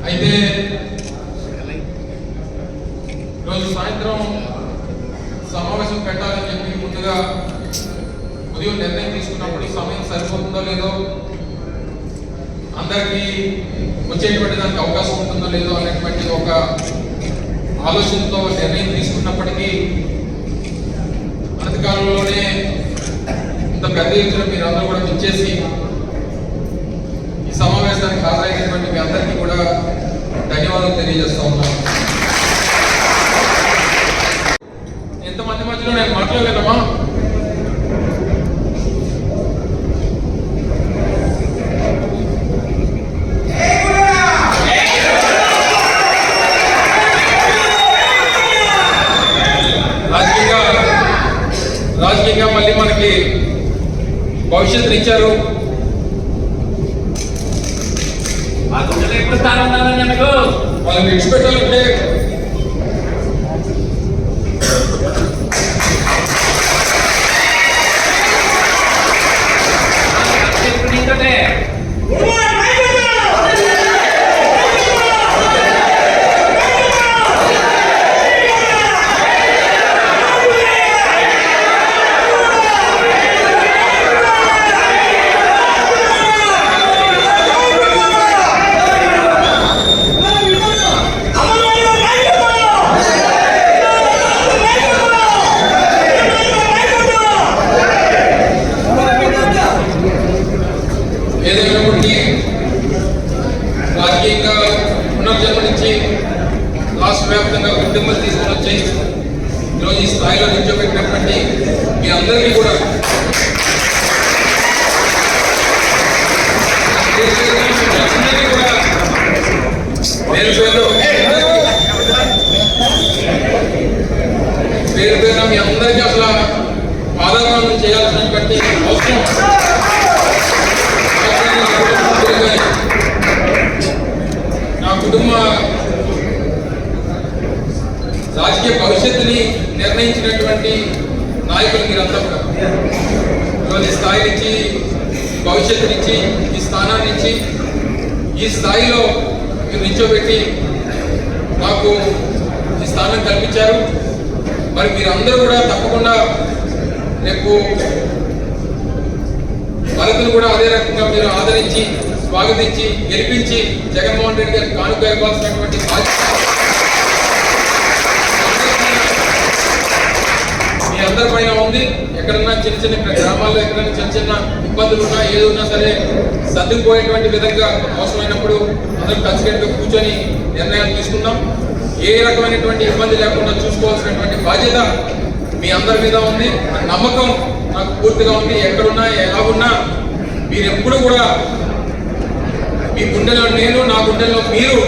అయితే రోజు సాయంత్రం సమావేశం పెట్టాలని చెప్పి ముందుగా ఉదయం నిర్ణయం తీసుకున్నప్పుడు సమయం సరిపోతుందో లేదో, అందరికీ వచ్చేటువంటి దానికి అవకాశం ఉంటుందో లేదో అనేటువంటి ఒక ఆలోచనతో నిర్ణయం తీసుకున్నప్పటికీ అనతి కాలంలోనే ఇంత పెద్ద ఎత్తున మీరు అందరూ కూడా ఇచ్చేసి ఈ సమావేశానికి హాజరైనటువంటి మీ అందరికీ కూడా ధన్యవాదాలు తెలియజేస్తా ఉన్నాను. ఎంతమంది మధ్యలో నేను మాట్లాడలేనమ్మా? రాజకీయంగా మళ్ళీ మనకి భవిష్యత్తుని ఇచ్చారు. వాళ్ళని విడిచిపెట్టాలంటే ఏదైనప్పటికీ రాజకీయంగా పునర్జన్మనిచ్చి రాష్ట్ర వ్యాప్తంగా కుటుంబాలు తీసుకుని వచ్చి ఈరోజు ఈ స్థాయిలో నిల్చోబెట్టినటువంటి మీ అందరికీ కూడా పేరు పేరున మీ అందరికీ అసలు ఆదరణ చేయాల్సినటువంటి అవసరం నా కుటుంబ రాజకీయ భవిష్యత్తుని నిర్ణయించినటువంటి నాయకులు మీరంతా కూడా ఈరోజు ఈ స్థాయి నుంచి భవిష్యత్తునిచ్చి ఈ స్థానాన్ని ఇచ్చి ఈ స్థాయిలో మీరు నిల్చోబెట్టి నాకు ఈ స్థానం కల్పించారు. మరి మీరందరూ కూడా తప్పకుండా రేపు భరత్ను కూడా అదే రకంగా మీరు ఆదరించి స్వాగతించి గెలిపించి జగన్మోహన్ రెడ్డి గారికి కానుక ఇవ్వాల్సినటువంటి బాధ్యత మీ అందరి పైన ఉంది. ఎక్కడన్నా చిన్న చిన్న గ్రామాల్లో ఎక్కడైనా చిన్న చిన్న ఇబ్బందులు ఉన్నా ఏది ఉన్నా సరే సర్దుకుపోయేటువంటి విధంగా అవసరమైనప్పుడు అందరూ కలిసికట్టుగా కూర్చొని నిర్ణయాలు తీసుకుందాం. ఏ రకమైనటువంటి ఇబ్బంది లేకుండా చూసుకోవాల్సినటువంటి బాధ్యత మీ అందరి మీద ఉంది. నమ్మకం నాకు పూర్తిగా ఉంది. ఎక్కడున్నా ఎలా ఉన్నా మీరు ఎప్పుడు కూడా మీ గుండెలో నేను, నా గుండెలో మీరు